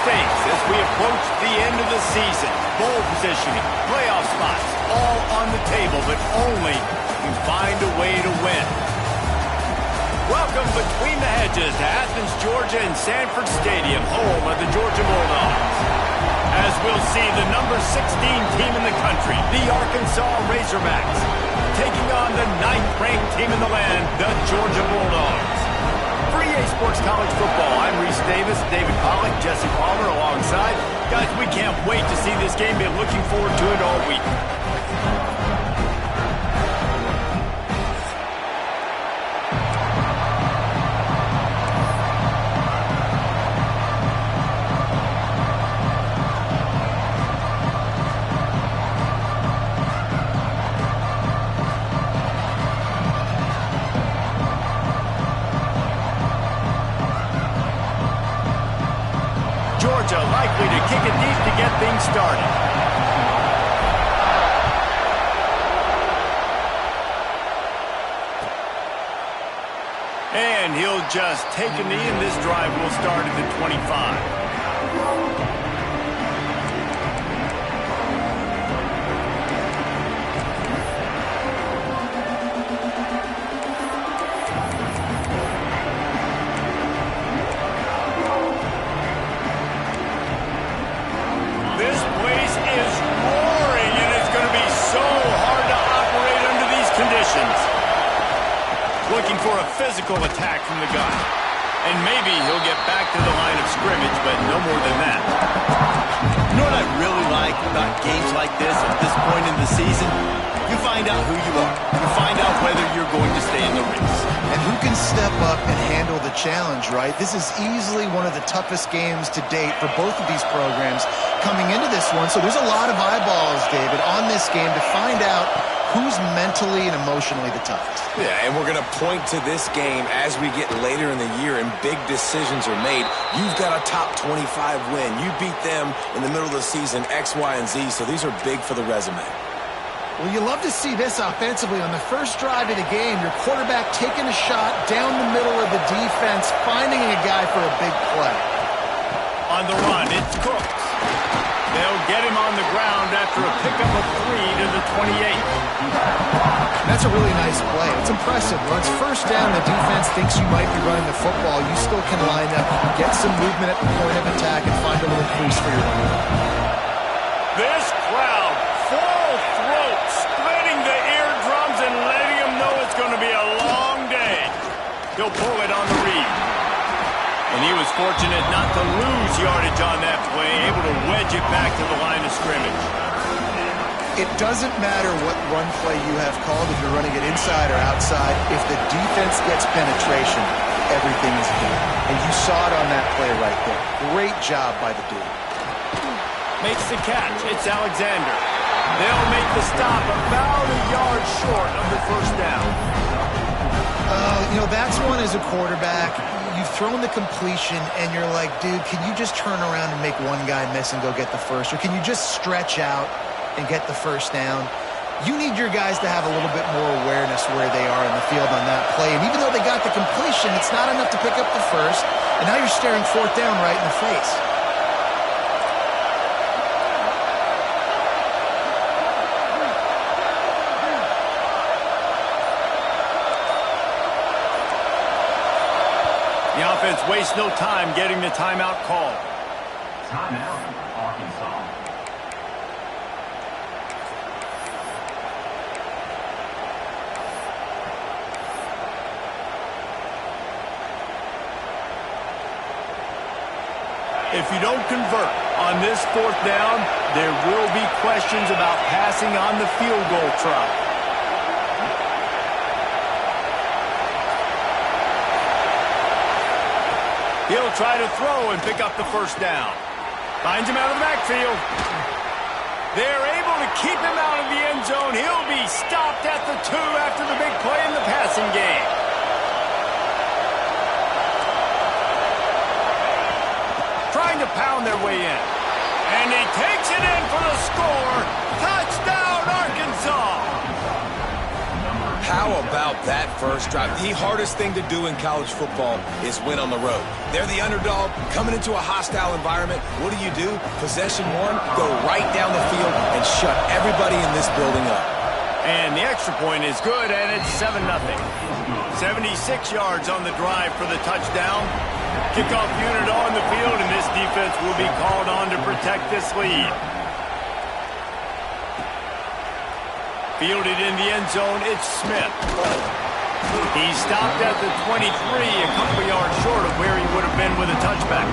stakes as we approach the end of the season. Bowl positioning, playoff spots, all on the table, but only you find a way to win. Welcome between the hedges to Athens, Georgia and Sanford Stadium, home of the Georgia Bulldogs. As we'll see the number 16 team in the country, the Arkansas Razorbacks, taking on the 9th-ranked team in the land, the Georgia Bulldogs. For EA Sports College Football, I'm Reese Davis, David Pollock, Jesse Palmer alongside. Guys, we can't wait to see this game. Been looking forward to it all week. Georgia likely to kick it deep to get things started. And he'll just take a knee, and this drive will start at the 25. Looking for a physical attack from the gun. And maybe he'll get back to the line of scrimmage, but no more than that. You know what I really like about games like this at this point in the season? You find out who you are. You find out whether you're going to stay in the race. And who can step up and handle the challenge, right? This is easily one of the toughest games to date for both of these programs coming into this one. So there's a lot of eyeballs, David, on this game to find out who's mentally and emotionally the toughest. Yeah, and we're going to point to this game as we get later in the year and big decisions are made. You've got a top 25 win. You beat them in the middle of the season, X, Y, and Z, so these are big for the resume. Well, you love to see this offensively. On the first drive of the game, your quarterback taking a shot down the middle of the defense, finding a guy for a big play. On the run, it's Cooks. They'll get him on the ground after a pickup of 3 to the 28. That's a really nice play. It's impressive. When it's first down, the defense thinks you might be running the football. You still can line up, get some movement at the point of attack, and find a little crease for your running back. This crowd, full throat, splitting the eardrums and letting them know it's going to be a long day. He'll pull it on the read. And he was fortunate not to lose yardage on that play, able to wedge it back to the line of scrimmage. It doesn't matter what run play you have called, if you're running it inside or outside. If the defense gets penetration, everything is good. And you saw it on that play right there. Great job by the dude. Makes the catch. It's Alexander. They'll make the stop about a yard short of the first down. You know, that's one as a quarterback. You've thrown the completion, and you're like, dude, can you just turn around and make one guy miss and go get the first? Or can you just stretch out and get the first down? You need your guys to have a little bit more awareness where they are in the field on that play. And even though they got the completion, it's not enough to pick up the first. And now you're staring fourth down right in the face. The offense wastes no time getting the timeout called. Timeout, Arkansas. If you don't convert on this fourth down, there will be questions about passing on the field goal try. He'll try to throw and pick up the first down. Finds him out of the backfield. They're able to keep him out of the end zone. He'll be stopped at the 2 after the big play in the passing game. Trying to pound their way in. And he takes it in for the score. Touchdown, Arkansas! How How about that first drive? The hardest thing to do in college football is win on the road. They're the underdog coming into a hostile environment. What do? Possession one, go right down the field and shut everybody in this building up. And the extra point is good, and it's 7-0. 76 yards on the drive for the touchdown. Kickoff unit on the field, and this defense will be called on to protect this lead. Fielded in the end zone, it's Smith. He stopped at the 23, a couple yards short of where he would have been with a touchback.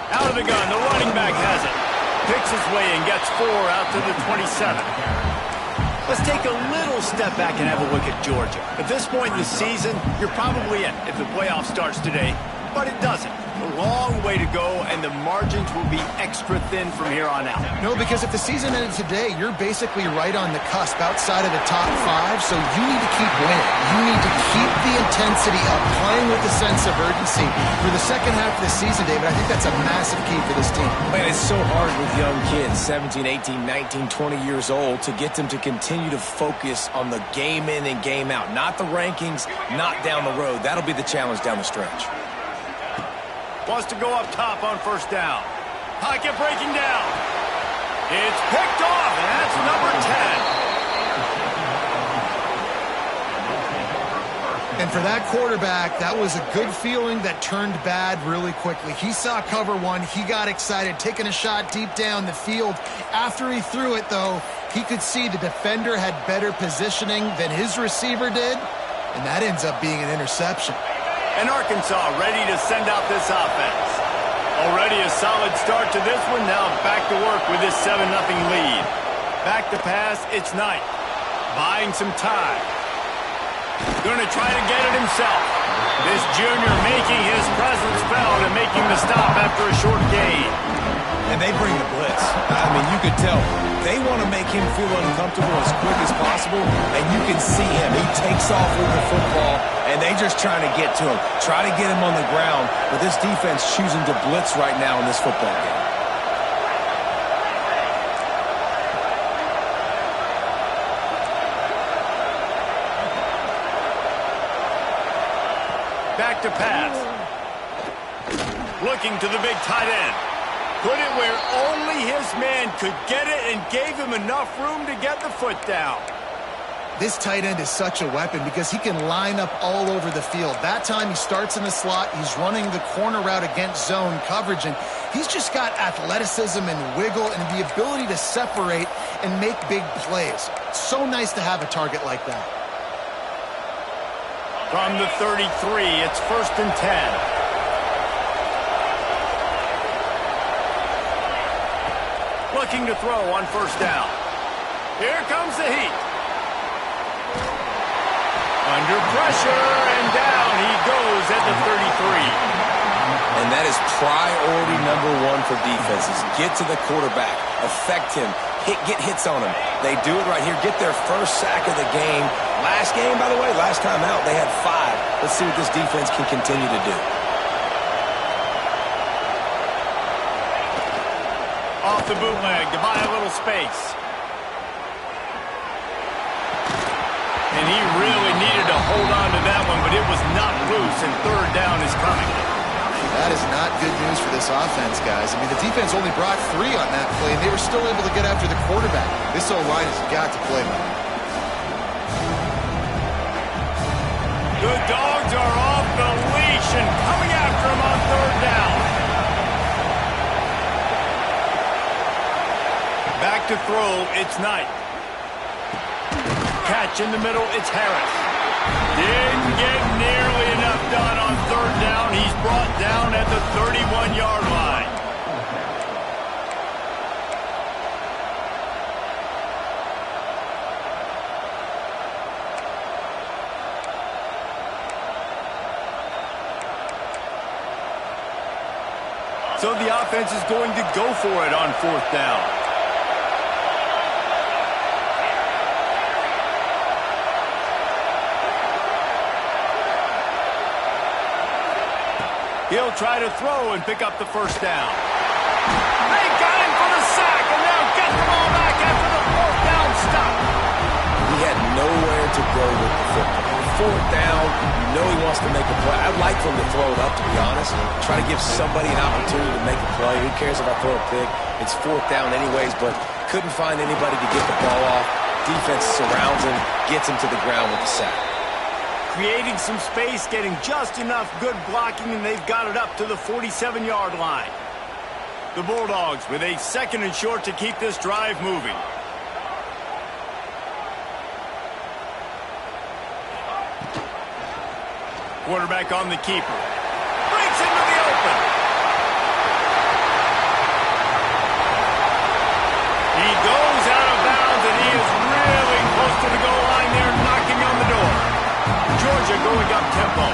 Out of the gun, the running back has it. Picks his way and gets 4 out to the 27. Let's take a little step back and have a look at Georgia. At this point in the season, you're probably in if the playoff starts today, but it doesn't. A long way to go, and the margins will be extra thin from here on out. No, because if the season ended today, you're basically right on the cusp outside of the top 5, so you need to keep winning. You need to keep the intensity up, playing with a sense of urgency. For the second half of the season, David, I think that's a massive key for this team. Man, it's so hard with young kids, 17, 18, 19, 20 years old, to get them to continue to focus on the game in and game out. Not the rankings, not down the road. That'll be the challenge down the stretch. Wants to go up top on first down. Pocket breaking down. It's picked off, and that's number 10. And for that quarterback, that was a good feeling that turned bad really quickly. He saw cover one. He got excited, taking a shot deep down the field. After he threw it, though, he could see the defender had better positioning than his receiver did, and that ends up being an interception. And Arkansas ready to send out this offense. Already a solid start to this one. Now back to work with this 7-0 lead. Back to pass, it's Knight. Buying some time. Going to try to get it himself. This junior making his presence felt and making the stop after a short gain. And they bring the blitz. I mean, you could tell. They want to make him feel uncomfortable as quick as possible, and you can see him. He takes off with the football, and they just trying to get to him, try to get him on the ground, but this defense choosing to blitz right now in this football game. Back to pass. Looking to the big tight end. Put it where only his man could get it and gave him enough room to get the foot down. This tight end is such a weapon because he can line up all over the field. That time he starts in the slot, he's running the corner route against zone coverage, and he's just got athleticism and wiggle and the ability to separate and make big plays. It's so nice to have a target like that. From the 33, it's 1st and 10. Looking to throw on first down. Here comes the heat. Under pressure, and down he goes at the 33. And that is priority number 1 for defenses. Get to the quarterback, affect him, get hits on him. They do it right here, get their first sack of the game. Last game, by the way, last time out, they had 5. Let's see what this defense can continue to do. Off the bootleg to buy a little space. And he really needed to hold on to that one, but it was not loose, and 3rd down is coming. That is not good news for this offense, guys. I mean, the defense only brought 3 on that play, and they were still able to get after the quarterback. This O-line has got to play well. The Dogs are off the leash and coming after him on 3rd down. Back to throw, it's Knight. Catch in the middle, it's Harris. Didn't get nearly enough done on 3rd down. He's brought down at the 31-yard line. So the offense is going to go for it on 4th down. He'll try to throw and pick up the first down. They got him for the sack, and now get the ball back after the fourth down stop. He had nowhere to go with the football. Fourth down, you know he wants to make a play. I'd like for him to throw it up, to be honest. Try to give somebody an opportunity to make a play. Who cares if I throw a pick? It's fourth down anyways, but couldn't find anybody to get the ball off. Defense surrounds him, gets him to the ground with the sack. Creating some space, getting just enough good blocking, and they've got it up to the 47-yard line. The Bulldogs with a 2nd and short to keep this drive moving. Quarterback on the keeper. Breaks into the open. He goes out of bounds, and he is really close to the goal line there, knocking on the door. Georgia going up tempo.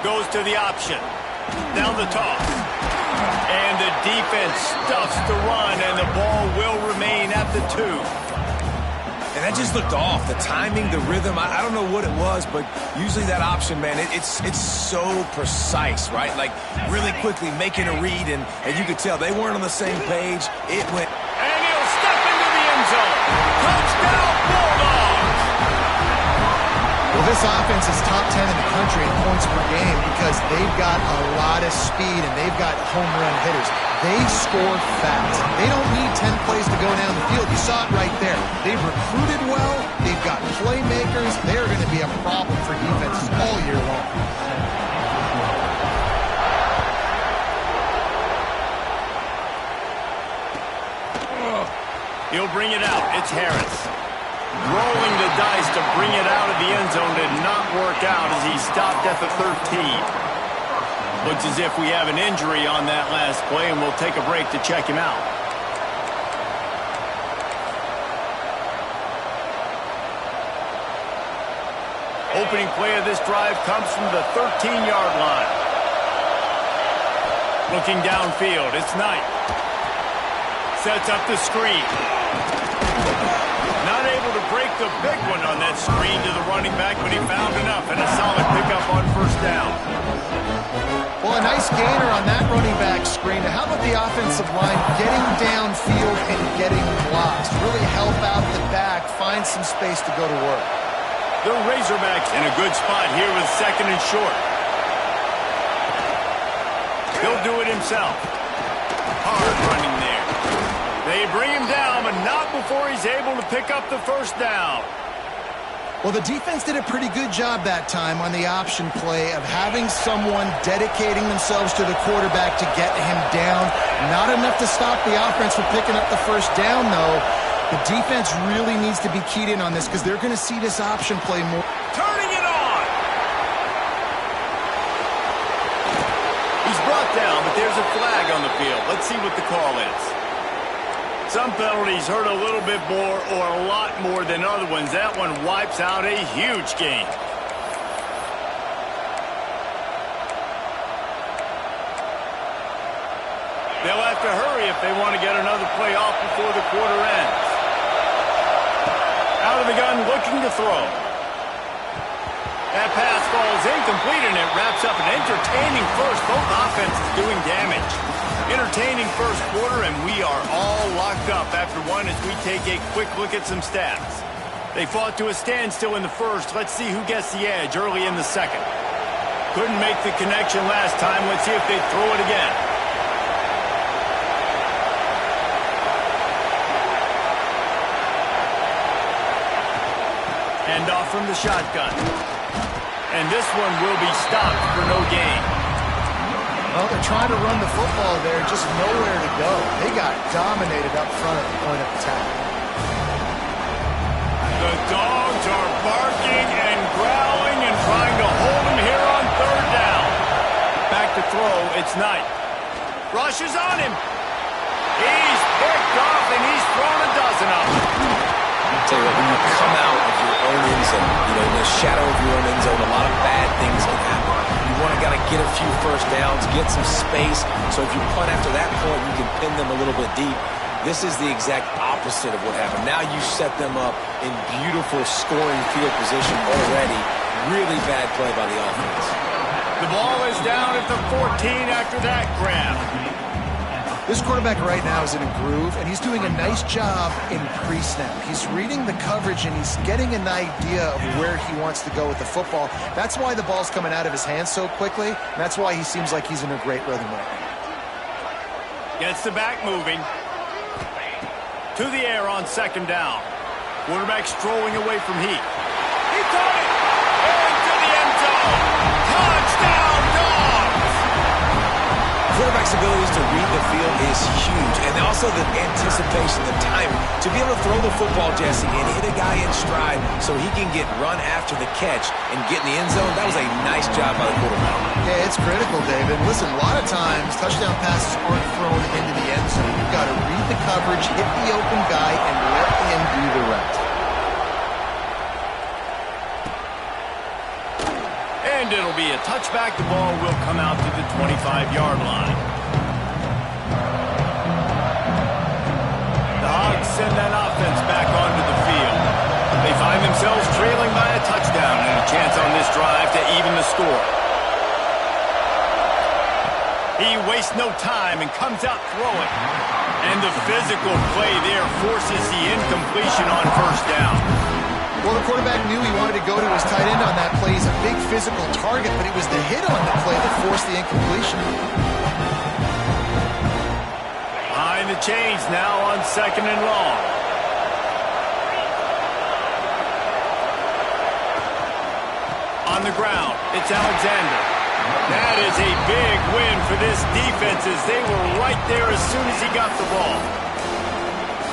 Goes to the option. Down the toss. And the defense stuffs the run, and the ball will remain at the 2. And that just looked off. The timing, the rhythm, I don't know what it was, but usually that option, man, it's so precise, right? Like, really quickly making a read, and you could tell they weren't on the same page. It went. And he'll step into the end zone. Touchdown, Bulldogs! Well, this offense is top 10 in the country in points per game because they've got a lot of speed and they've got home run hitters. They score fast. They don't need 10 plays to go down the field. You saw it right there. They've recruited well. They've got playmakers. They're going to be a problem for defenses all year long. He'll bring it out. It's Harris. Rolling the dice to bring it out of the end zone did not work out as he stopped at the 13. Looks as if we have an injury on that last play, and we'll take a break to check him out. Opening play of this drive comes from the 13-yard line. Looking downfield, it's Knight. Sets up the screen. Not able to break the big one on that screen to the running back, but he found enough and a solid pickup on first down. Well, a nice gainer on that running back screen. Now, how about the offensive line getting downfield and getting blocks? Really help out the back, find some space to go to work. The Razorbacks in a good spot here with 2nd and short. He'll do it himself. Hard running there. They bring him down, but not before he's able to pick up the first down. Well, the defense did a pretty good job that time on the option play of having someone dedicating themselves to the quarterback to get him down. Not enough to stop the offense from picking up the first down, though. The defense really needs to be keyed in on this because they're going to see this option play more. Turning it on! He's brought down, but there's a flag on the field. Let's see what the call is. Some penalties hurt a little bit more or a lot more than other ones. That one wipes out a huge game. They'll have to hurry if they want to get another play off before the quarter ends. Out of the gun, looking to throw. That pass falls incomplete, and it wraps up an entertaining first. Both offenses doing damage. Entertaining first quarter, and we are all locked up after one as we take a quick look at some stats. They fought to a standstill in the first. Let's see who gets the edge early in the second. Couldn't make the connection last time. Let's see if they throw it again. Hand off from the shotgun. And this one will be stopped for no gain. Well, they're trying to run the football there, just nowhere to go. They got dominated up front at the point of attack. The Dogs are barking and growling and trying to hold him here on third down. Back to throw, it's Knight. Rushes on him. He's picked off and he's thrown a dozen of them. I'll tell you what, when you come out of your own end zone, in the shadow of your own end zone, a lot of bad things can happen. You want to get a few first downs, get some space, so if you punt after that point, you can pin them a little bit deep. This is the exact opposite opposite of what happened. Now you set them up in beautiful scoring field position already. Really bad play by the offense. The ball is down at the 14 after that grab. This quarterback right now is in a groove, and he's doing a nice job in pre-snap. He's reading the coverage, and he's getting an idea of where he wants to go with the football. That's why the ball's coming out of his hands so quickly, and that's why he seems like he's in a great rhythm right now. Gets the back moving. To the air on second down. Quarterback strolling away from heat. He caught it! Into the end zone! Touchdown, Dogs! Quarterback's abilities to read the field is huge, and also the anticipation, the timing, to be able to throw the football, Jesse, and hit a guy in stride so he can get run after the catch and get in the end zone. That was a nice job by the quarterback. Yeah, it's critical, David. Listen, a lot of times, touchdown passes aren't thrown into the end zone. You've got to read the coverage, hit the open guy, and let him do the rest. And it'll be a touchback. The ball will come out to the 25-yard line. The Hogs send that offense back onto the field. They find themselves trailing by a touchdown and a chance on this drive to even the score. He wastes no time and comes out throwing. And the physical play there forces the incompletion on first down. Well, the quarterback knew he wanted to go to his tight end on that play. He's a big physical target, but it was the hit on the play that forced the incompletion. Behind the chains now on second and long. On the ground, it's Alexander. That is a big win for this defense as they were right there as soon as he got the ball.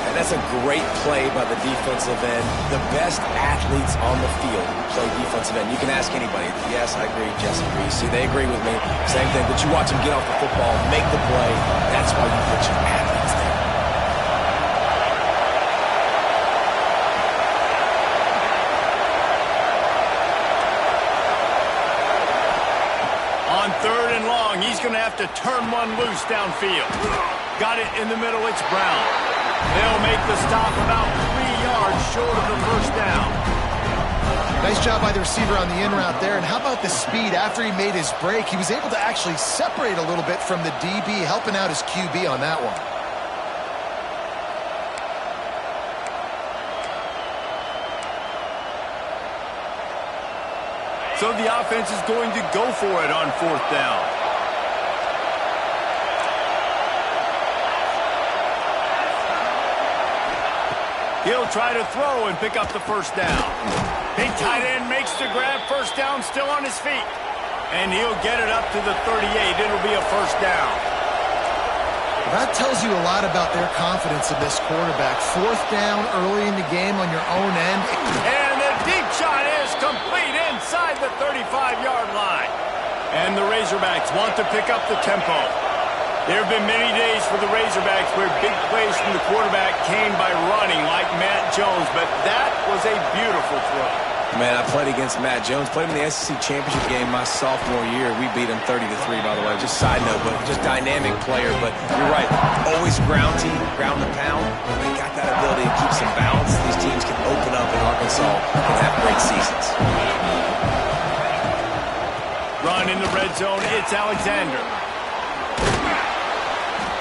And that's a great play by the defensive end. The best athletes on the field play defensive end. You can ask anybody. Yes, I agree. Jesse agrees. See, they agree with me. Same thing. But you watch them get off the football, make the play. That's why you put your athletes there. On third and long, he's going to have to turn one loose downfield. Got it in the middle. It's Brown. They'll make the stop about 3 yards short of the first down. Nice job by the receiver on the in route there. And how about the speed? After he made his break, he was able to actually separate a little bit from the DB, helping out his QB on that one. So the offense is going to go for it on fourth down. He'll try to throw and pick up the first down. Big tight end makes the grab. First down, still on his feet. And he'll get it up to the 38. It'll be a first down. That tells you a lot about their confidence in this quarterback. Fourth down early in the game on your own end. And the deep shot is complete inside the 35-yard line. And the Razorbacks want to pick up the tempo. There have been many days for the Razorbacks where big plays from the quarterback came by running like Matt Jones, but that was a beautiful throw. Man, I played against Matt Jones. Played him in the SEC championship game my sophomore year. We beat him 30-3, by the way. Just side note, but just dynamic player. But you're right, always ground team, ground and pound. They got that ability to keep some balance. These teams can open up in Arkansas and have great seasons. Run in the red zone, it's Alexander.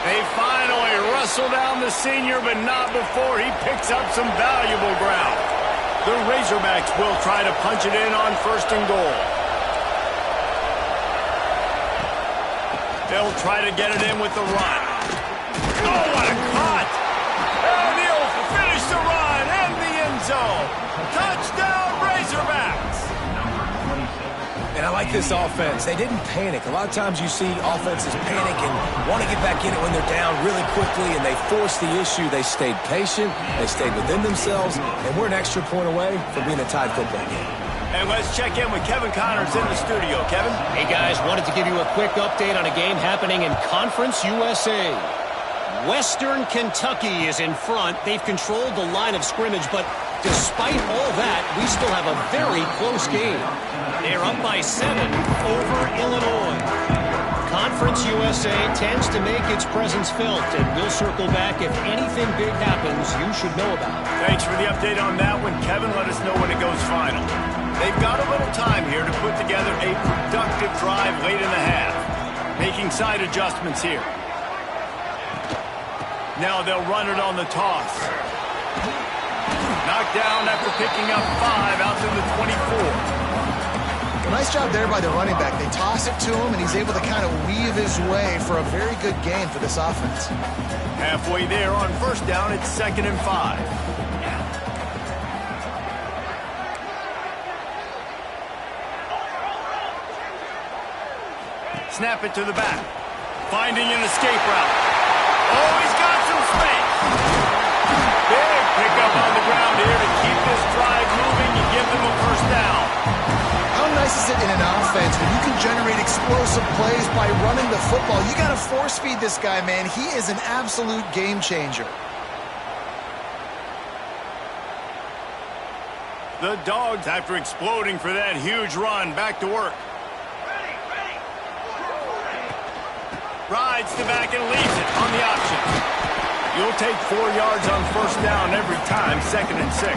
They finally wrestle down the senior, but not before he picks up some valuable ground. The Razorbacks will try to punch it in on first and goal. They'll try to get it in with the run. Oh, what a cut! And he'll finish the run and the end zone. Touchdown, Razorbacks! And I like this offense. They didn't panic. A lot of times you see offenses panic and want to get back in it when they're down really quickly, and they force the issue. They stayed patient. They stayed within themselves, and we're an extra point away from being a tied football game. And let's check in with Kevin Connors in the studio. Kevin? Hey, guys. Wanted to give you a quick update on a game happening in Conference USA. Western Kentucky is in front. They've controlled the line of scrimmage, but despite all that, we still have a very close game. They're up by 7 over Illinois. Conference USA tends to make its presence felt, and we'll circle back if anything big happens you should know about. Thanks for the update on that one, Kevin. Let us know when it goes final. They've got a little time here to put together a productive drive late in the half. Making side adjustments here. Now they'll run it on the toss. Knocked down after picking up 5 out to the 24. Well, nice job there by the running back. They toss it to him, and he's able to kind of weave his way for a very good gain for this offense. Halfway there on first down, it's 2nd and 5. Snap it to the back. Finding an escape route. Oh, he's got some space. Big pickup on the ground here to keep this drive moving and give them a first down. How nice is it in an offense when you can generate explosive plays by running the football? You got to force feed this guy, man. He is an absolute game changer. The Dogs, after exploding for that huge run, back to work. Rides to back and leaves it on the option. You'll take 4 yards on first down every time, 2nd and 6.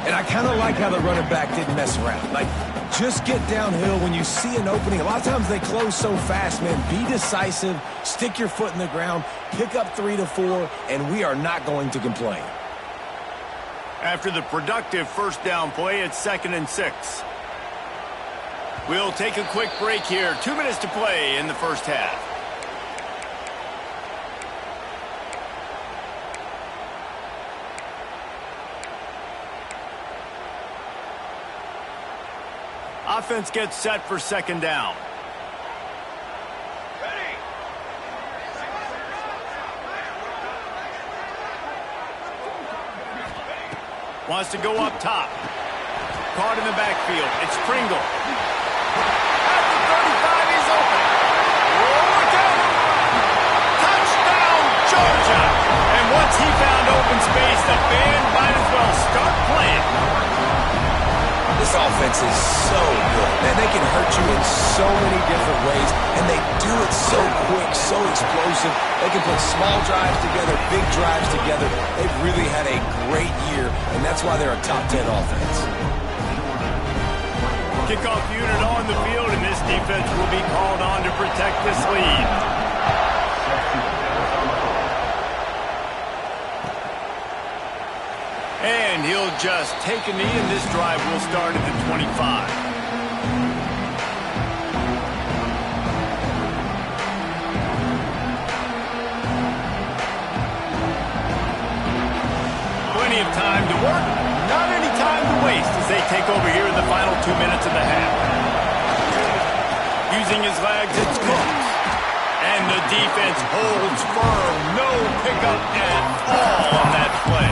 And I kind of like how the running back didn't mess around. Like, just get downhill when you see an opening. A lot of times they close so fast, man. Be decisive, stick your foot in the ground, pick up 3 to 4, and we are not going to complain. After the productive first down play, it's 2nd and 6. We'll take a quick break here. 2 minutes to play in the first half. Offense gets set for 2nd down. Wants to go up top. Caught in the backfield. It's Pringle. At the 35, he's open. Oh, look out. Touchdown, Georgia. And once he found open space, the band might as well start playing. This offense is so good. Man, they can hurt you in so many different ways, and they do it so quick, so explosive. They can put small drives together, big drives together. They've really had a great year, and that's why they're a top 10 offense. Kickoff unit on the field, and this defense will be called on to protect this lead. And he'll just take a knee, and this drive will start at the 25. Plenty of time to work, not any time to waste as they take over here in the final 2 minutes of the half. Using his legs, it's Cooks. And the defense holds firm. No pickup at all on that play.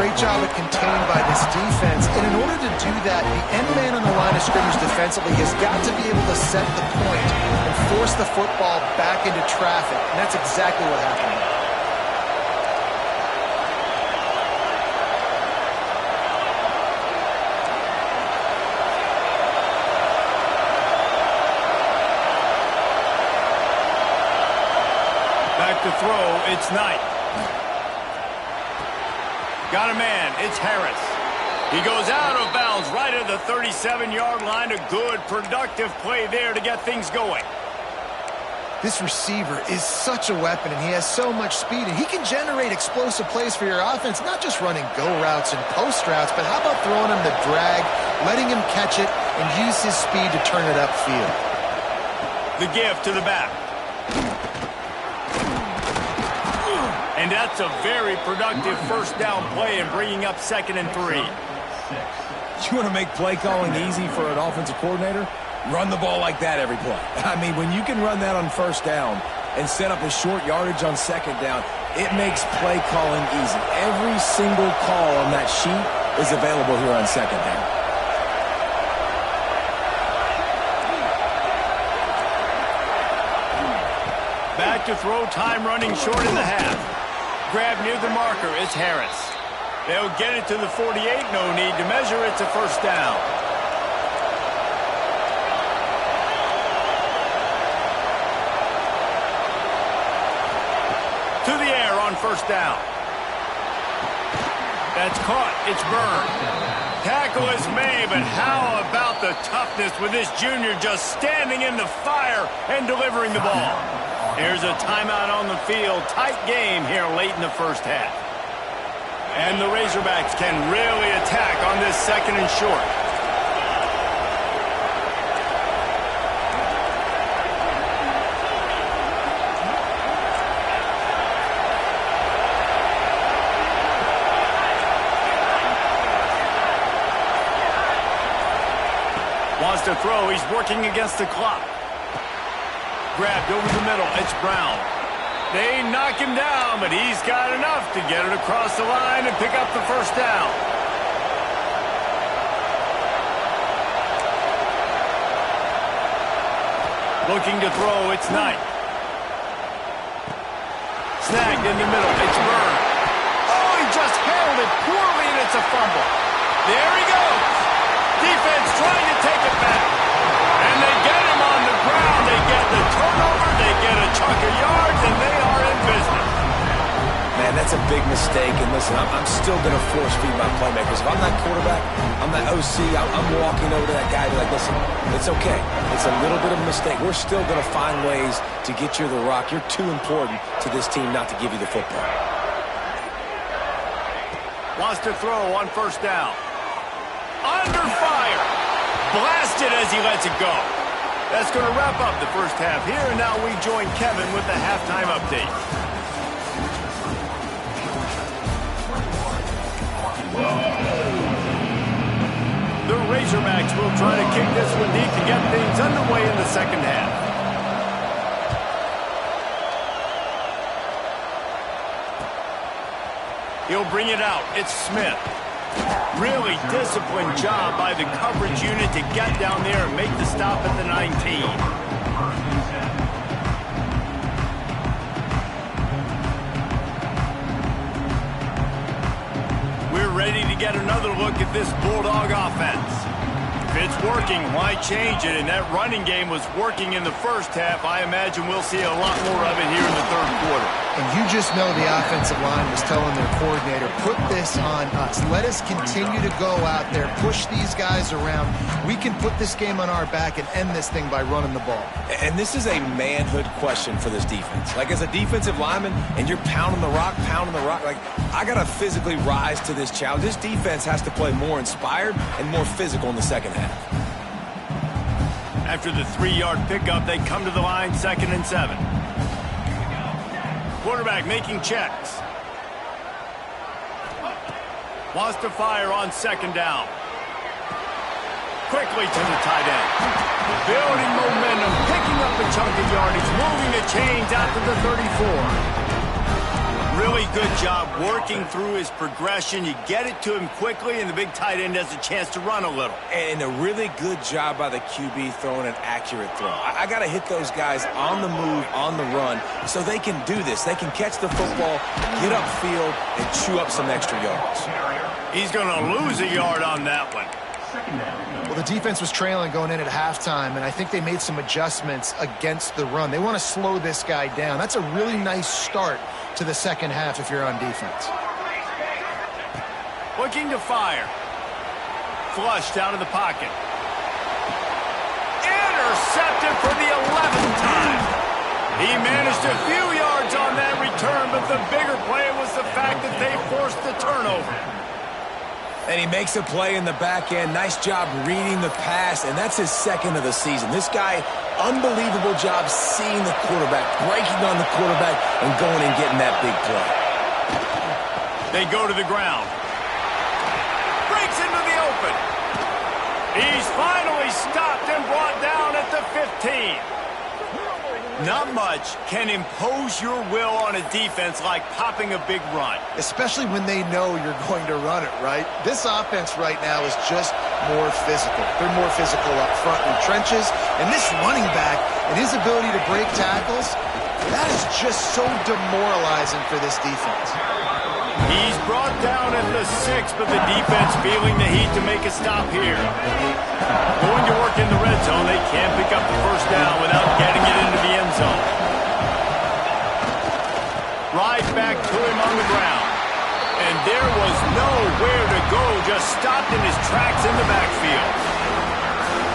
Great job at contained by this defense. And in order to do that, the end man on the line of scrimmage defensively has got to be able to set the point and force the football back into traffic. And that's exactly what happened. Back to throw, it's Knight. Got a man, it's Harris. He goes out of bounds right at the 37-yard line. A good, productive play there to get things going. This receiver is such a weapon, and he has so much speed, and he can generate explosive plays for your offense, not just running go routes and post routes, but how about throwing him the drag, letting him catch it, and use his speed to turn it upfield. The give to the back. And that's a very productive first down play and bringing up 2nd and 3. You want to make play calling easy for an offensive coordinator? Run the ball like that every play. I mean, when you can run that on first down and set up a short yardage on 2nd down, it makes play calling easy. Every single call on that sheet is available here on 2nd down. Back to throw, time running short in the half. Grab near the marker, it's Harris. They'll get it to the 48, no need to measure, it's a first down. first down. That's caught. It's burned. Tackle is made, but how about the toughness with this junior just standing in the fire and delivering the ball? Here's a timeout on the field. Tight game here late in the first half. And the Razorbacks can really attack on this second and short. Wants to throw. He's working against the clock. Grabbed over the middle. It's Brown. They knock him down, but he's got enough to get it across the line and pick up the first down. Looking to throw. It's Knight. Snagged in the middle. It's Byrne. Oh, he just handled it poorly, and it's a fumble. There he goes. Defense trying to take it back. And they get him on the ground. They get the turnover. They get a chunk of yards, and they are in business. Man, that's a big mistake. And listen, I'm still going to force feed my playmakers. If I'm that quarterback, I'm that OC, I'm walking over to that guy and be like, listen, it's okay. It's a little bit of a mistake. We're still going to find ways to get you the rock. You're too important to this team not to give you the football. Wants to throw on first down. Under fire. Blasted as he lets it go. That's going to wrap up the first half here, and now we join Kevin with the halftime update. The Razorbacks will try to kick this one deep to get things underway in the second half. He'll bring it out. It's Smith. Really disciplined job by the coverage unit to get down there and make the stop at the 19. We're ready to get another look at this Bulldog offense. If it's working, why change it? And that running game was working in the first half. I imagine we'll see a lot more of it here in the third quarter. And you just know the offensive line was telling their coordinator, put this on us. Let us continue to go out there, push these guys around. We can put this game on our back and end this thing by running the ball. And this is a manhood question for this defense. Like, as a defensive lineman, and you're pounding the rock, like, I got to physically rise to this challenge. This defense has to play more inspired and more physical in the second half. After the 3-yard pickup, they come to the line, 2nd and 7. Quarterback making checks. Wants to fire on 2nd down. Quickly to the tight end. Building momentum, picking up a chunk of yardage, moving the chains out to the 34. Really good job working through his progression. You get it to him quickly, and the big tight end has a chance to run a little. And a really good job by the QB throwing an accurate throw. I got to hit those guys on the move, on the run, so they can do this. They can catch the football, get upfield, and chew up some extra yards. He's going to lose a yard on that one. Well, the defense was trailing going in at halftime, and I think they made some adjustments against the run. They want to slow this guy down. That's a really nice start to the second half if you're on defense. Looking to fire. Flushed out of the pocket. Intercepted for the 11th time. He managed a few yards on that return, but the bigger play was the fact that they forced the turnover. And he makes a play in the back end. Nice job reading the pass, and that's his 2nd of the season. This guy, unbelievable job seeing the quarterback, breaking on the quarterback, and going and getting that big play. They go to the ground. Breaks into the open. He's finally stopped and brought down at the 15. Not much can impose your will on a defense like popping a big run. Especially when they know you're going to run it, right? This offense right now is just more physical. They're more physical up front in the trenches. And this running back and his ability to break tackles, that is just so demoralizing for this defense. He's brought down at the 6, but the defense feeling the heat to make a stop here. Going to work in the red zone. They can't pick up the first down without getting it into the end zone. Right back to him on the ground. And there was nowhere to go, just stopped in his tracks in the backfield.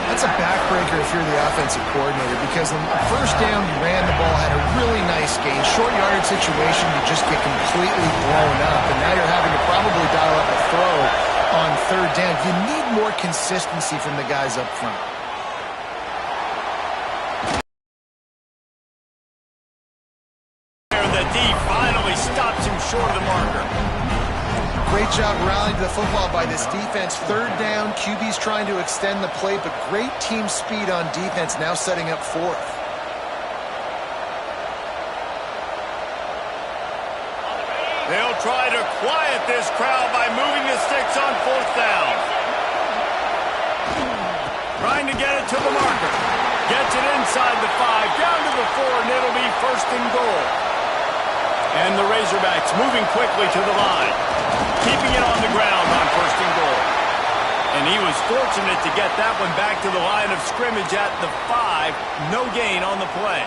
That's a backbreaker if you're the offensive coordinator, because on the first down, you ran the ball, had a really nice gain. Short yardage situation, you just get completely blown up, and now you're having to probably dial up a throw on third down. You need more consistency from the guys up front. The D finally stops him short of the marker. Great job rallying to the football by this defense. Third down, QB's trying to extend the play, but great team speed on defense, now setting up fourth. They'll try to quiet this crowd by moving the sticks on fourth down. Trying to get it to the marker. Gets it inside the 5, down to the 4, and it'll be first and goal. And the Razorbacks moving quickly to the line, keeping it on the ground on first and goal. And he was fortunate to get that one back to the line of scrimmage at the 5. No gain on the play.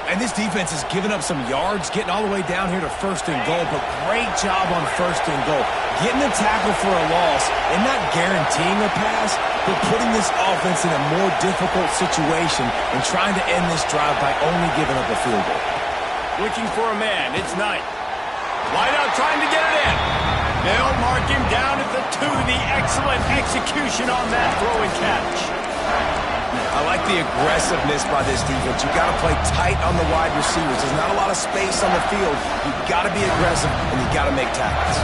And this defense has given up some yards, getting all the way down here to first and goal, but great job on first and goal. Getting the tackle for a loss and not guaranteeing a pass, but putting this offense in a more difficult situation and trying to end this drive by only giving up a field goal. Looking for a man, it's Knight. Wide out trying to get it in. They'll mark him down at the 2. The excellent execution on that throw and catch. I like the aggressiveness by this defense. You've got to play tight on the wide receivers. There's not a lot of space on the field. You've got to be aggressive, and you've got to make tackles.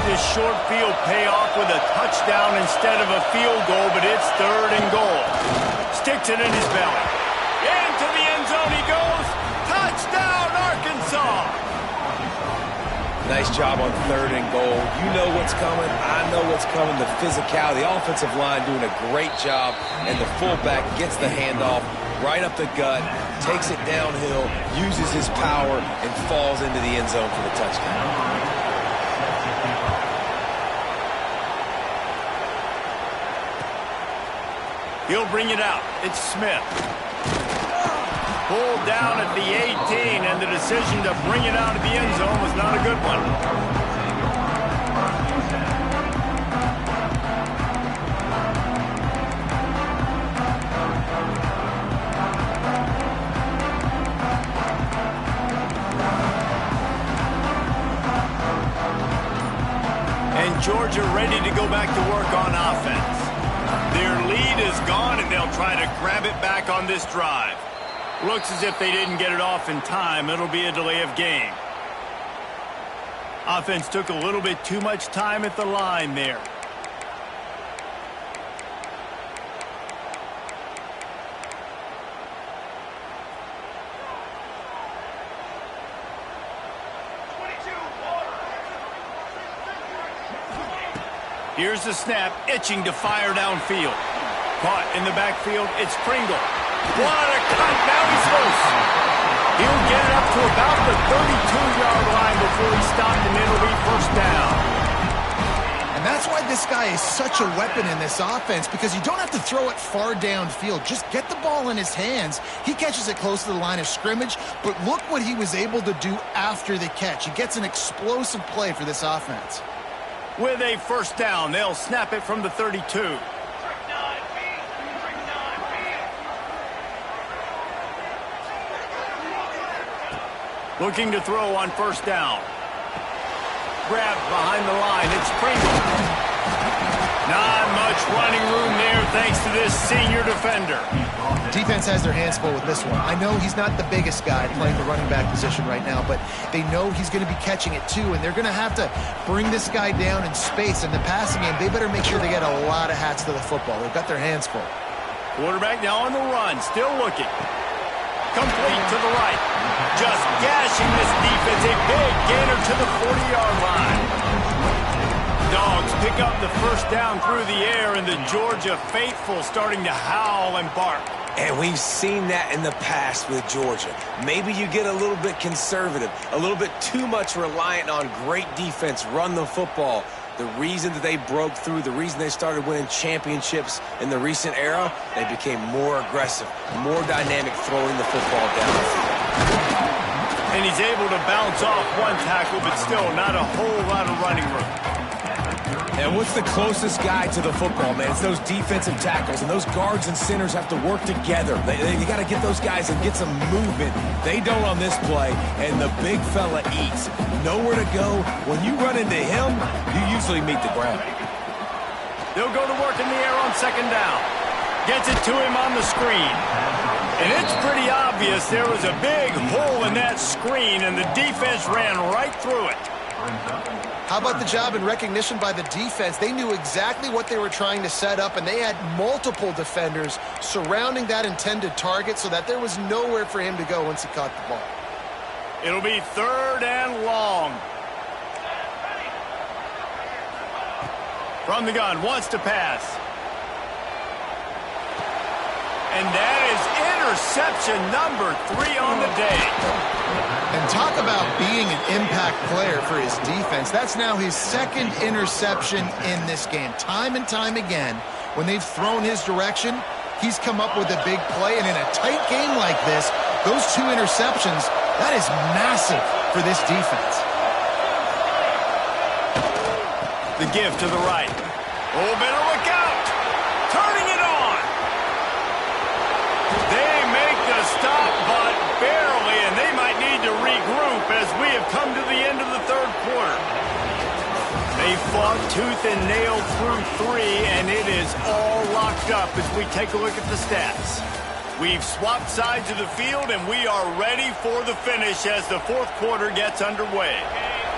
This short field pay off with a touchdown instead of a field goal, but it's third and goal. Sticks it in his belly. Into the end zone he goes. Touchdown, Arkansas! Nice job on third and goal. You know what's coming. I know what's coming. The physicality, the offensive line doing a great job, and the fullback gets the handoff right up the gut, takes it downhill, uses his power, and falls into the end zone for the touchdown. He'll bring it out. It's Smith. Pulled down at the 18, and the decision to bring it out of the end zone was not a good one. And Georgia ready to go back to work on offense. Their lead is gone, and they'll try to grab it back on this drive. Looks as if they didn't get it off in time. It'll be a delay of game. Offense took a little bit too much time at the line there. Here's the snap, itching to fire downfield. Caught in the backfield, it's Pringle. What a cut, now he's loose. He'll get it up to about the 32-yard line before he stopped, and it'll be first down. And that's why this guy is such a weapon in this offense, because you don't have to throw it far downfield. Just get the ball in his hands. He catches it close to the line of scrimmage, but look what he was able to do after the catch. He gets an explosive play for this offense. With a first down, they'll snap it from the 32. Looking to throw on first down. Grabbed behind the line. It's Pringle. Not much running room there thanks to this senior defender. Defense has their hands full with this one. I know he's not the biggest guy playing the running back position right now, but they know he's going to be catching it too, and they're going to have to bring this guy down in space. In the passing game, they better make sure they get a lot of hats to the football. They've got their hands full. Quarterback now on the run, still looking. Complete to the right. Just gashing this defense. A big gainer to the 40-yard line. Dogs pick up the first down through the air, and the Georgia faithful starting to howl and bark. And we've seen that in the past with Georgia. Maybe you get a little bit conservative, a little bit too much reliant on great defense, run the football. The reason that they broke through, the reason they started winning championships in the recent era, they became more aggressive, more dynamic throwing the football down the field. And he's able to bounce off one tackle, but still not a whole lot of running room. And what's the closest guy to the football, man? It's those defensive tackles, and those guards and centers have to work together. They got to get those guys and get some movement. They don't on this play, and the big fella eats. Nowhere to go. When you run into him, you usually meet the ground. They'll go to work in the air on second down. Gets it to him on the screen. And it's pretty obvious there was a big hole in that screen, and the defense ran right through it. How about the job and recognition by the defense? They knew exactly what they were trying to set up, and they had multiple defenders surrounding that intended target so that there was nowhere for him to go once he caught the ball. It'll be 3rd and long. From the gun, wants to pass. And that is interception number 3 on the day. And talk about being an impact player for his defense. That's now his 2nd interception in this game. Time and time again, when they've thrown his direction, he's come up with a big play. And in a tight game like this, those 2 interceptions, that is massive for this defense. The give to the right. Oh, better look out. Turning it on. They make the stop, but barely, and they might need to regroup as we have come to the end of the 3rd quarter. They fought tooth and nail through 3, and it is all locked up as we take a look at the stats. We've swapped sides of the field, and we are ready for the finish as the 4th quarter gets underway.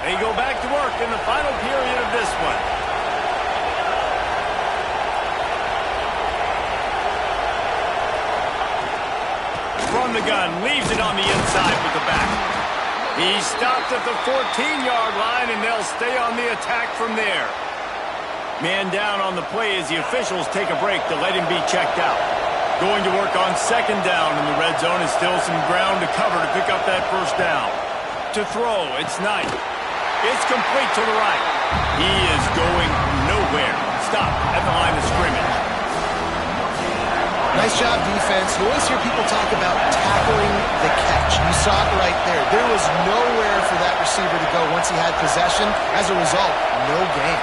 They go back to work in the final period of this one. From the gun, leaves it on the inside with the back. He stopped at the 14-yard line, and they'll stay on the attack from there. Man down on the play as the officials take a break to let him be checked out. Going to work on 2nd down in the red zone, and still some ground to cover to pick up that 1st down. To throw, it's Knight. It's complete to the right. He is going nowhere. Stop at the line of scrimmage. Nice job, defense. You always hear people talk about tackling the catch. You saw it right there. There was nowhere for that receiver to go once he had possession. As a result, no gain.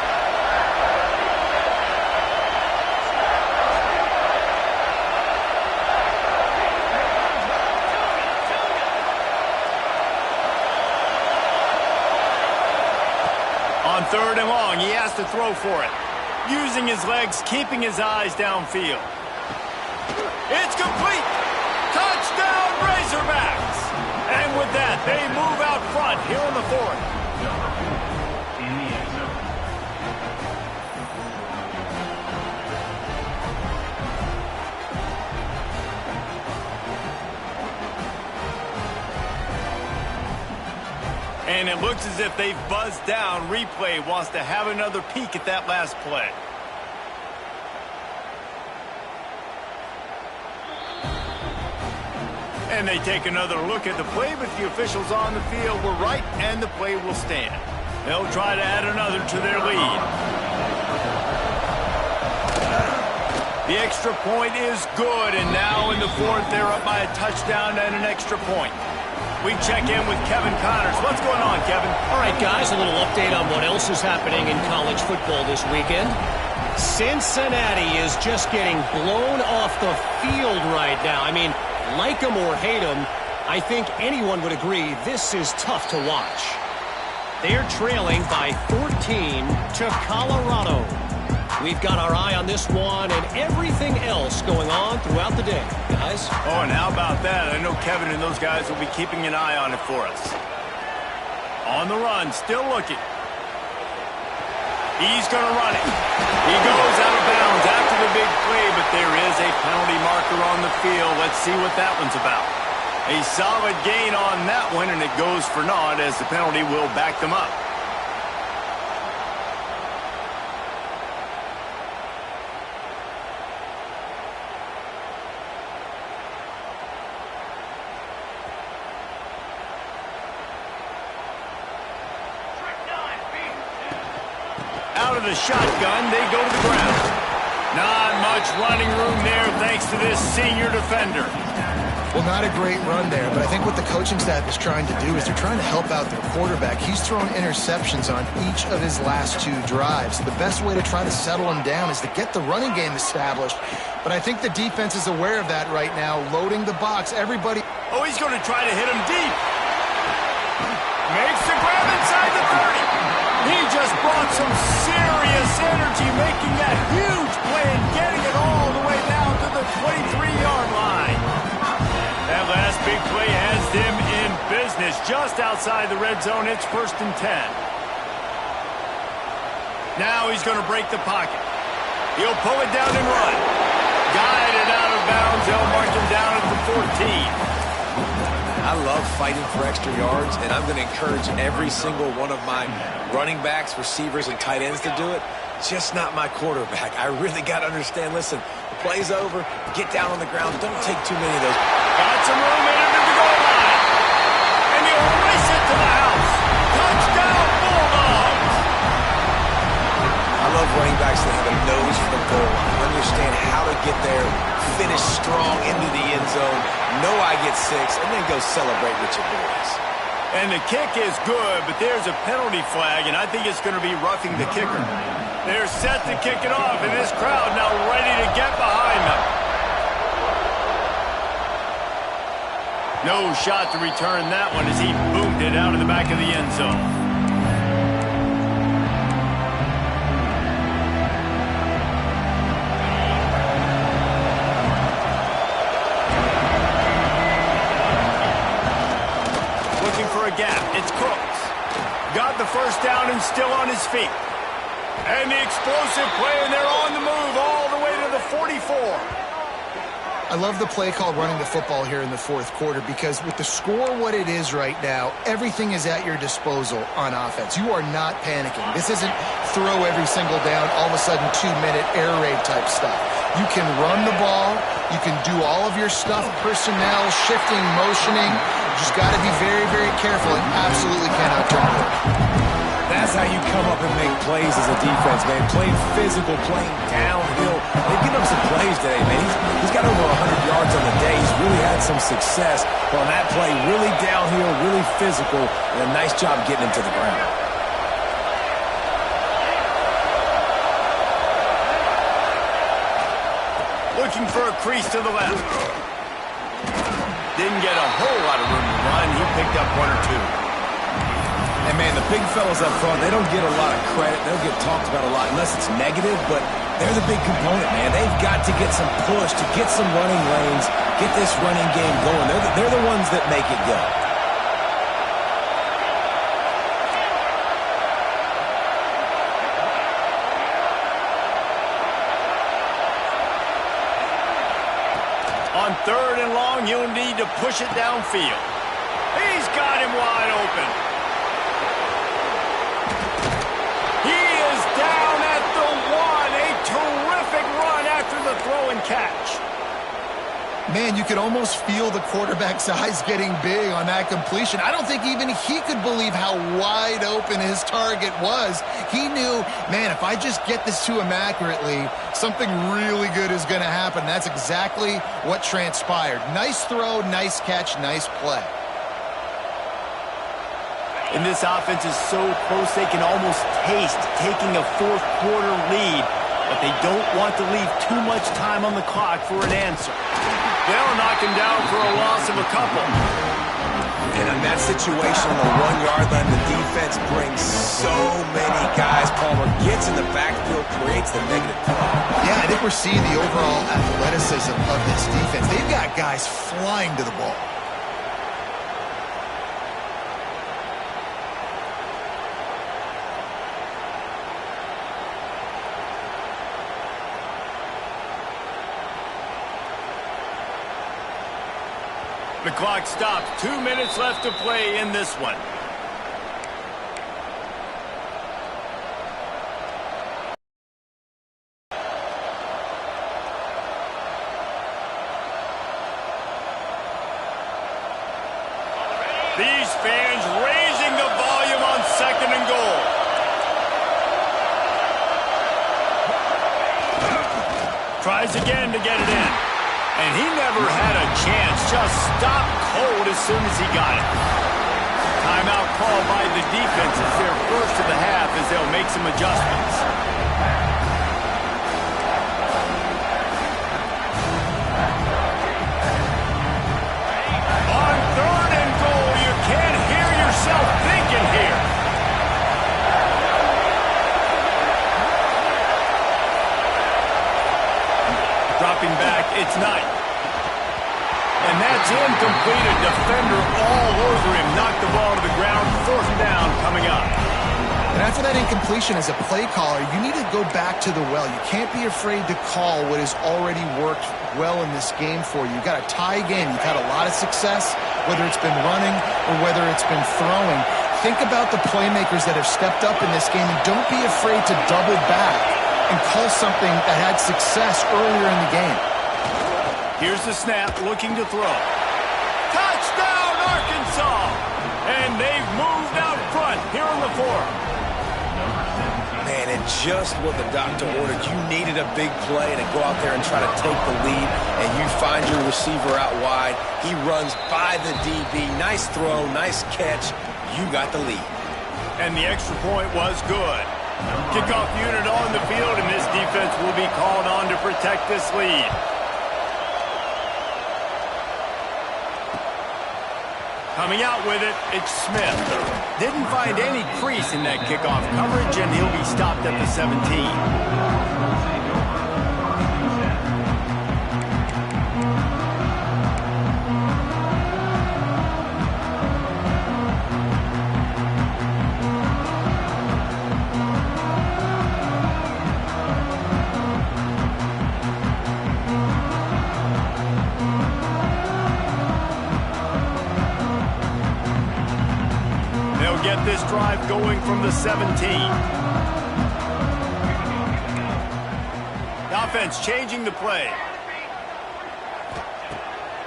On 3rd and long, he has to throw for it. Using his legs, keeping his eyes downfield. It's complete. Touchdown, Razorbacks. And with that, they move out front here in the 4th. In the end zone. And it looks as if they've buzzed down. Replay wants to have another peek at that last play. And they take another look at the play, but the officials on the field were right, and the play will stand. They'll try to add another to their lead. The extra point is good, and now in the 4th, they're up by a touchdown and an extra point. We check in with Kevin Connors. What's going on, Kevin? All right, guys, a little update on what else is happening in college football this weekend. Cincinnati is just getting blown off the field right now. I mean, like them or hate them, I think anyone would agree this is tough to watch. They're trailing by 14 to Colorado. We've got our eye on this one and everything else going on throughout the day, guys. Oh, and how about that? I know Kevin and those guys will be keeping an eye on it for us. On the run, still looking. He's going to run it. He goes out of bounds after the big play, but there is a penalty marker on the field. Let's see what that one's about. A solid gain on that one, and it goes for naught as the penalty will back them up. Out of the shotgun, they go to the ground. Not much running room there thanks to this senior defender. Well, not a great run there, but I think what the coaching staff is trying to do is they're trying to help out their quarterback. He's thrown interceptions on each of his last 2 drives. The best way to try to settle him down is to get the running game established. But I think the defense is aware of that right now, loading the box. Everybody... Oh, he's going to try to hit him deep. Makes the grab inside the 30. He just brought some serious energy, making that huge play and getting it all the way down to the 23-yard line. That last big play has them in business just outside the red zone. It's 1st and 10. Now he's going to break the pocket. He'll pull it down and run. Guided out of bounds. They'll mark him down at the 14. I love fighting for extra yards, and I'm going to encourage every single one of my running backs, receivers, and tight ends to do it. Just not my quarterback. I really got to understand, listen, the play's over, get down on the ground, don't take too many of those. Got some room in under the goal line. And he'll race it to the house. Touchdown, Bulldogs. I love running backs that have a nose for the goal line, understand how to get there, finish strong into the end zone, know I get 6, and then go celebrate with your boys. And the kick is good, but there's a penalty flag, and I think it's going to be roughing the kicker. They're set to kick it off, and this crowd now ready to get behind them. No shot to return that one as he boomed it out of the back of the end zone. For a gap, it's Cooks. Got the first down and still on his feet. And the explosive play, and they're on the move all the way to the 44. I love the play called running the football here in the 4th quarter because with the score what it is right now, everything is at your disposal on offense. You are not panicking. This isn't throw every single down, all of a sudden 2-minute air raid type stuff. You can run the ball. You can do all of your stuff, personnel, shifting, motioning. You just got to be very, very careful and absolutely cannot turn it over. That's how you come up and make plays as a defense, man. Playing physical, playing downhill. They've given up some plays today, man. He's got over 100 yards on the day. He's really had some success on that play. Really downhill, really physical, and a nice job getting him to the ground. Looking for a crease to the left. Didn't get a whole lot of room to run. He picked up 1 or 2. And, man, the big fellas up front, they don't get a lot of credit. They don't get talked about a lot unless it's negative, but they're the big component, man. They've got to get some push, to get some running lanes, get this running game going. They're the ones that make it go. On 3rd and long, you'll need to push it downfield. He's got him wide open. He is down at the 1. A terrific run after the throw and catch. Man, you could almost feel the quarterback's eyes getting big on that completion. I don't think even he could believe how wide open his target was. He knew, man, if I just get this to him accurately, something really good is going to happen. That's exactly what transpired. Nice throw, nice catch, nice play. And this offense is so close they can almost taste taking a 4th quarter lead, but they don't want to leave too much time on the clock for an answer. They'll knock him down for a loss of a couple. And in that situation on the 1-yard line, the defense brings so many guys. Palmer gets in the backfield, creates the negative play. Yeah, I think we're seeing the overall athleticism of this defense. They've got guys flying to the ball. The clock stops. 2 minutes left to play in this one. These fans raising the volume on 2nd and goal. Tries again to get it in. And he never had a chance. Just stopped cold as soon as he got it. Timeout called by the defense. It's their first of the half as they'll make some adjustments. On 3rd and goal, you can't hear yourself thinking here. Dropping back, it's Knight. And that's incomplete. A defender all over him. Knocked the ball to the ground. 4th down coming up. And after that incompletion as a play caller, you need to go back to the well. You can't be afraid to call what has already worked well in this game for you. You've got a tie game. You've had a lot of success, whether it's been running or whether it's been throwing. Think about the playmakers that have stepped up in this game, and don't be afraid to double back and call something that had success earlier in the game. Here's the snap, looking to throw. Touchdown, Arkansas! And they've moved out front here in the 4th. Man, and just what the doctor ordered. You needed a big play to go out there and try to take the lead, and you find your receiver out wide. He runs by the DB. Nice throw, nice catch. You got the lead. And the extra point was good. Kickoff unit on the field, and this defense will be called on to protect this lead. Coming out with it, it's Smith. Didn't find any crease in that kickoff coverage, and he'll be stopped at the 17. Get this drive going from the 17. The offense changing the play.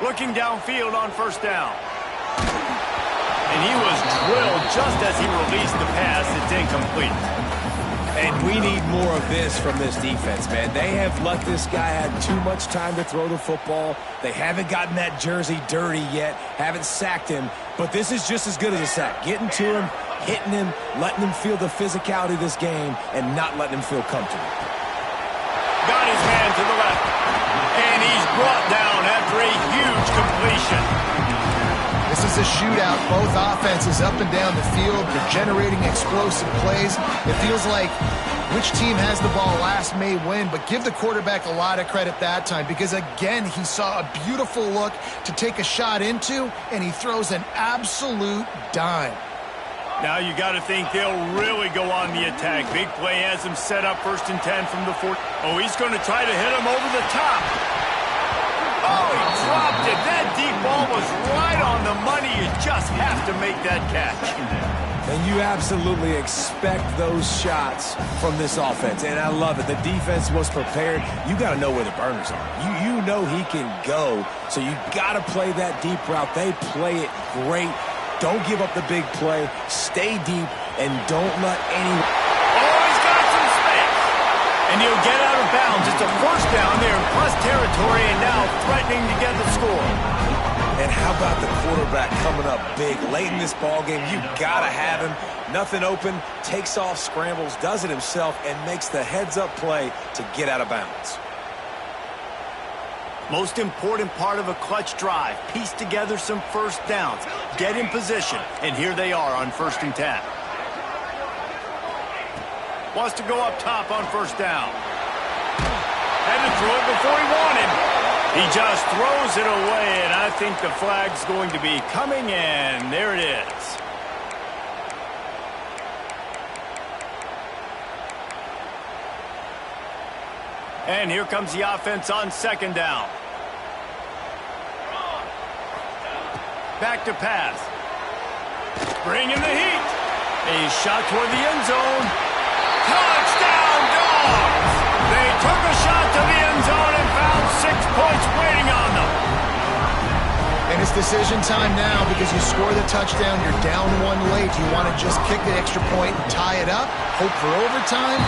Looking downfield on 1st down. And he was drilled just as he released the pass. It's incomplete. And we need more of this from this defense, man. They have let this guy have too much time to throw the football. They haven't gotten that jersey dirty yet, haven't sacked him. But this is just as good as a sack. Getting to him, hitting him, letting him feel the physicality of this game, and not letting him feel comfortable. Got his man to the left. And he's brought down after a huge completion. This is a shootout. Both offenses up and down the field. They're generating explosive plays. It feels like which team has the ball last may win, but give the quarterback a lot of credit that time because, again, he saw a beautiful look to take a shot into, and he throws an absolute dime. Now you got to think they'll really go on the attack. Big play has him set up 1st and 10 from the 4. Oh, he's going to try to hit him over the top. Oh, he dropped it. That deep ball was right on the money. You just have to make that catch. And you absolutely expect those shots from this offense. And I love it. The defense was prepared. You got to know where the burners are. You know he can go. So you got to play that deep route. They play it great. Don't give up the big play. Stay deep and don't let any... Oh, he's got some space. And he'll get out of bounds. It's a 1st down there in plus territory and now threatening to get the score. And how about the quarterback coming up big late in this ballgame? You got to have him. Nothing open, takes off, scrambles, does it himself, and makes the heads-up play to get out of bounds. Most important part of a clutch drive. Piece together some 1st downs. Get in position. And here they are on 1st and 10. Wants to go up top on 1st down. Had to throw it before he wanted. He just throws it away, and I think the flag's going to be coming in. There it is. And here comes the offense on 2nd down. Back to pass. Bringing the heat. A shot toward the end zone. Touchdown, Dogs! They took a shot to the end zone and found 6 points waiting on them. And it's decision time now because you score the touchdown, you're down 1 late. Do you want to just kick the extra point and tie it up, hope for overtime?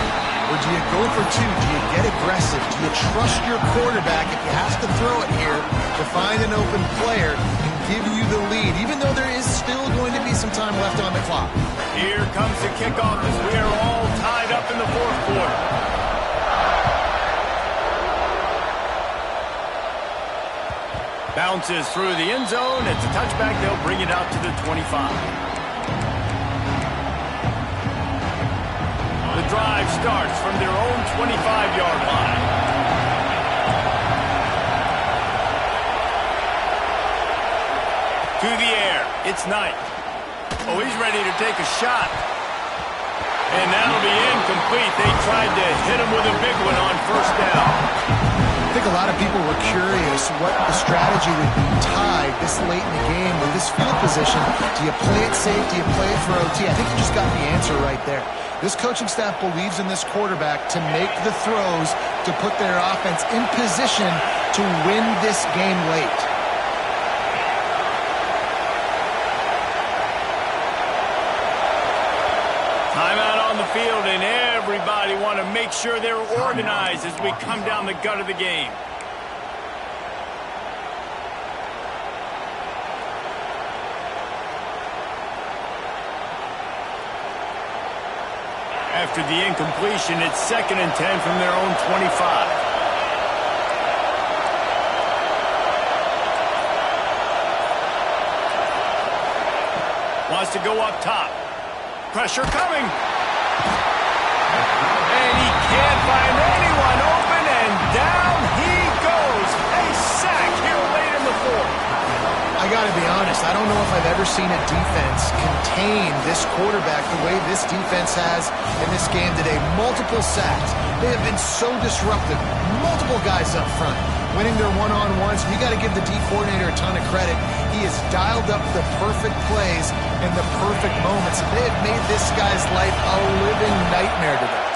Or do you go for two? Do you get aggressive? Do you trust your quarterback if he has to throw it here to find an open player and give you the lead, even though there is still going to be some time left on the clock? Here comes the kickoff as we are all tied up in the fourth quarter. Bounces through the end zone. It's a touchback. They'll bring it out to the 25. The drive starts from their own 25-yard line. To the air. It's Knight. Oh, he's ready to take a shot. And that'll be incomplete. They tried to hit him with a big one on first down. I think a lot of people were curious what the strategy would be tied this late in the game with this field position. Do you play it safe? Do you play it for OT? I think you just got the answer right there. This coaching staff believes in this quarterback to make the throws to put their offense in position to win this game late. Timeout on the field, and everybody want to make sure they're organized as we come down the gut of the game. After the incompletion, it's 2nd and 10 from their own 25. Wants to go up top. Pressure coming. And he can't find anyone open, and down he goes. A sack here late in the fourth. I got to be honest, I don't know if I've ever seen a defense contain this quarterback the way this defense has in this game today. Multiple sacks. They have been so disruptive. Multiple guys up front winning their one-on-ones. You got to give the D coordinator a ton of credit. He has dialed up the perfect plays and the perfect moments. They have made this guy's life a living nightmare today.